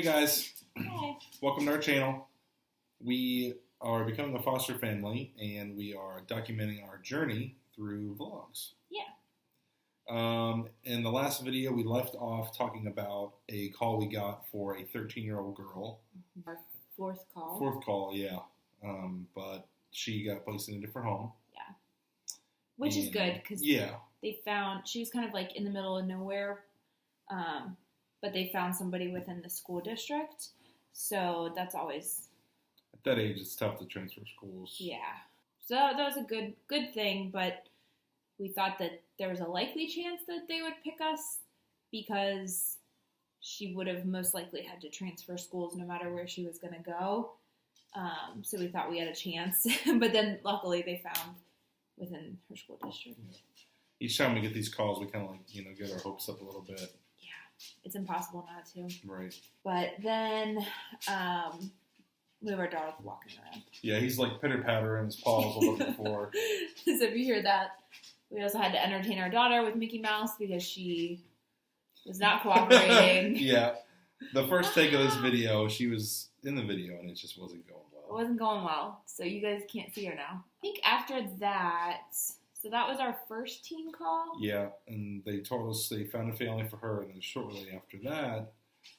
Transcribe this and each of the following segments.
Hey guys, Hi. welcome to our channel. We are becoming a foster family and we are documenting our journey through vlogs. Yeah. In the last video we left off talking about a call we got for a 13-year-old girl. Our fourth call. Fourth call, yeah. But she got placed in a different home. Yeah. Which is good because they found, she was kind of like in the middle of nowhere, but they found somebody within the school district. So that's always... At that age, it's tough to transfer schools. Yeah. So that was a good thing, but we thought that there was a likely chance that they would pick us because she would have most likely had to transfer schools no matter where she was going to go. So we thought we had a chance, but then luckily they found within her school district. Yeah. Each time we get these calls, we kind of like, get our hopes up a little bit. Yeah, it's impossible not to. Right. But then we have our dog walking around. Yeah, he's like pitter-patter in his paws a little bit before. So if you hear that, we also had to entertain our daughter with Mickey Mouse because she was not cooperating. Yeah. The first take of this video, she was in the video and it just wasn't going well. It wasn't going well, so you guys can't see her now. I think after that, so that was our first teen call. Yeah, and they told us they found a family for her, and then shortly after that,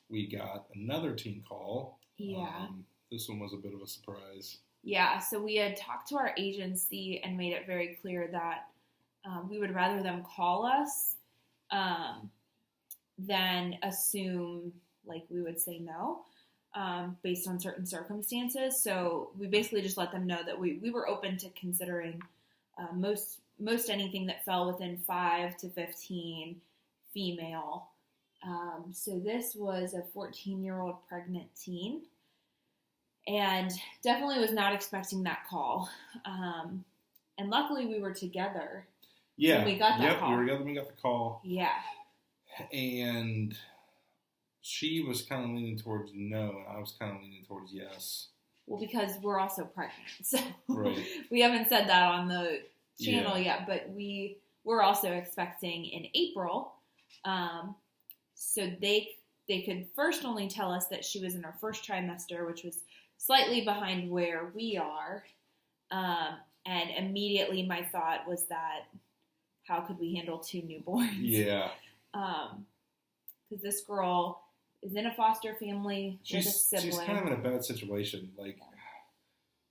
we got another teen call. Yeah. This one was a bit of a surprise. Yeah, so we had talked to our agency and made it very clear that we would rather them call us than assume, like, we would say no. Based on certain circumstances. So we basically just let them know that we were open to considering most anything that fell within 5 to 15 female. So this was a 14-year-old pregnant teen and definitely was not expecting that call. And luckily we were together when we got that call. We were together when we got the call. Yeah. And she was kind of leaning towards no, and I was kind of leaning towards yes. Well, because we're also pregnant, so right. We haven't said that on the channel yet, but we were also expecting in April. So they could first only tell us that she was in her first trimester, which was slightly behind where we are. And immediately my thought was that how could we handle 2 newborns? Yeah. Because this girl is in a foster family with a sibling. She's kind of in a bad situation.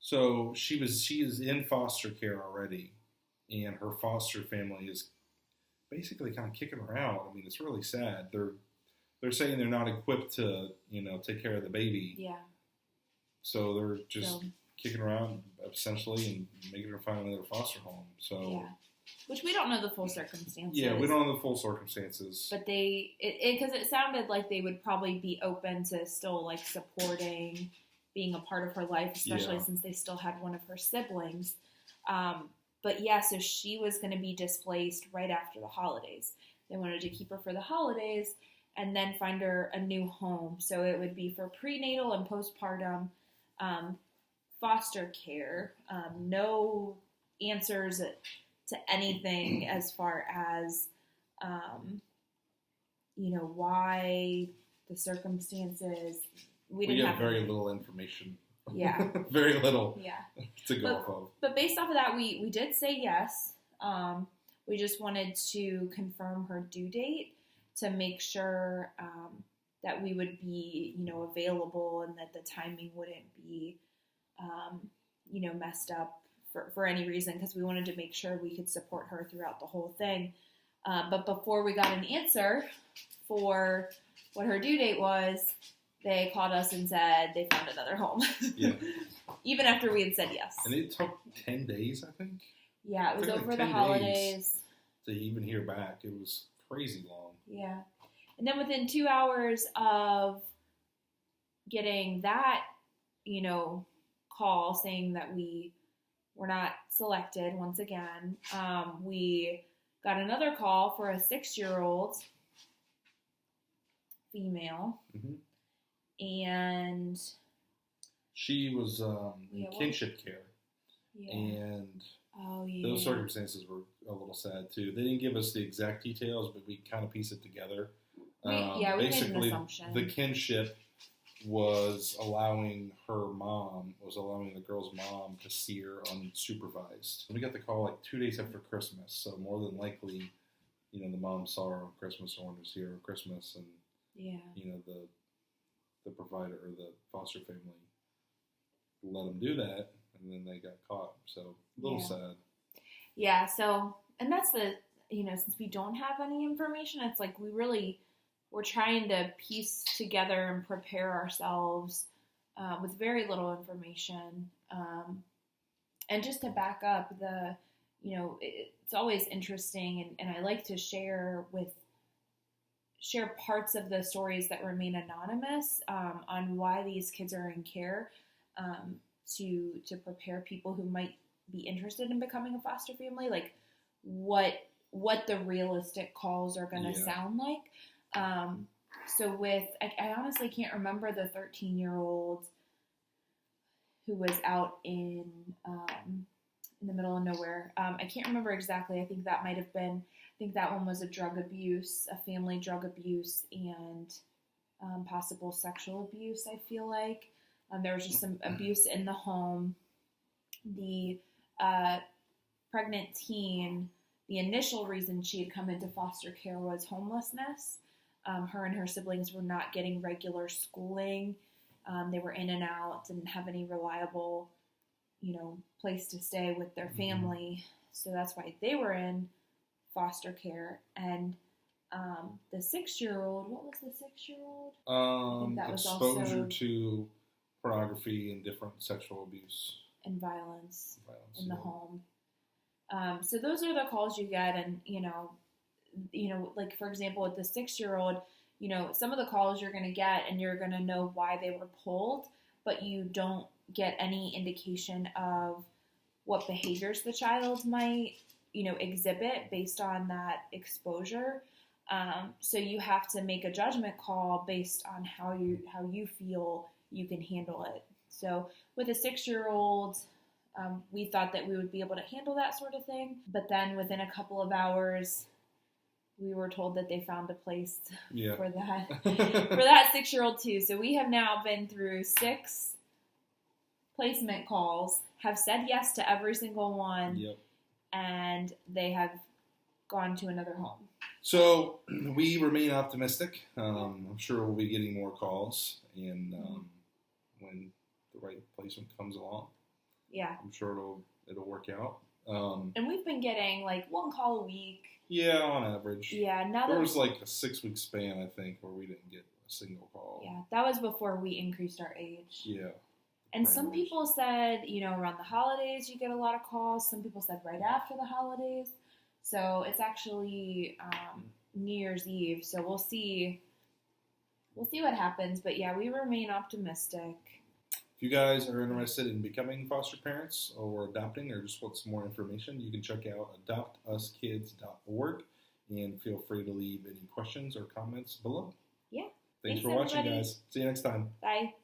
So she is in foster care already, and her foster family is basically kind of kicking her out. I mean, it's really sad. They're saying they're not equipped to, take care of the baby. Yeah. So they're just kicking her out essentially and making her find another foster home. So. Yeah. Which we don't know the full circumstances. Yeah, we don't know the full circumstances. But because it sounded like they would probably be open to still like supporting, being a part of her life, especially since they still had one of her siblings. But yeah, so she was going to be displaced right after the holidays. They wanted to keep her for the holidays and then find her a new home. So it would be for prenatal and postpartum foster care. No answers to anything as far as, why the circumstances. We didn't have very little information. Yeah. Very little. Yeah. To go off of. But based off of that, we did say yes. We just wanted to confirm her due date to make sure that we would be, available and that the timing wouldn't be, messed up for any reason, because we wanted to make sure we could support her throughout the whole thing. But before we got an answer for what her due date was, they called us and said they found another home. Yeah. Even after we had said yes. And it took 10 days, I think. Yeah, it was over the holidays. To even hear back. It was crazy long. Yeah. And then within 2 hours of getting that, call saying that we were not selected once again, we got another call for a 6-year-old female. Mm-hmm. And she was in kinship care. Yeah. And those circumstances were a little sad too. They didn't give us the exact details, but we kind of pieced it together. We made an assumption. The kinship was allowing the girl's mom to see her unsupervised. We got the call like 2 days after Christmas, so more than likely, the mom saw her on Christmas or wanted to see her on Christmas, and the provider or the foster family let them do that, and then they got caught. So a little sad. Yeah. So, and that's since we don't have any information, it's like we're trying to piece together and prepare ourselves with very little information. And just to back up it's always interesting, and I like to share parts of the stories that remain anonymous on why these kids are in care, to prepare people who might be interested in becoming a foster family, like what the realistic calls are going to sound like. So I honestly can't remember the 13-year-old who was out in the middle of nowhere. I can't remember exactly. I think that one was a family drug abuse, and possible sexual abuse, I feel like. There was just some abuse in the home. The pregnant teen, the initial reason she had come into foster care was homelessness. Her and her siblings were not getting regular schooling. They were in and out, didn't have any reliable, place to stay with their family. So that's why they were in foster care. And the 6-year-old, what was the 6-year-old? I think that was exposure to pornography and different sexual abuse. And violence in the home. So those are the calls you get, and, like, for example, with the 6-year-old, some of the calls you're going to get and you're going to know why they were pulled, but you don't get any indication of what behaviors the child might, exhibit based on that exposure. So you have to make a judgment call based on how you feel you can handle it. So with a 6-year-old, we thought that we would be able to handle that sort of thing, but then within a couple of hours, we were told that they found a place for that 6-year-old too. So we have now been through 6 placement calls, have said yes to every single one, and they have gone to another home. So we remain optimistic. I'm sure we'll be getting more calls, and when the right placement comes along, I'm sure it'll work out. And we've been getting like 1 call a week. Yeah, on average. Yeah, now there was like a 6-week span, I think, where we didn't get a single call. Yeah, that was before we increased our age. Yeah. And some people said, around the holidays you get a lot of calls. Some people said right after the holidays. So it's actually New Year's Eve. So we'll see what happens. But yeah, we remain optimistic. If you guys are interested in becoming foster parents or adopting or just want some more information, you can check out adoptuskids.org and feel free to leave any questions or comments below. Yeah. Thanks for watching, guys. See you next time. Bye.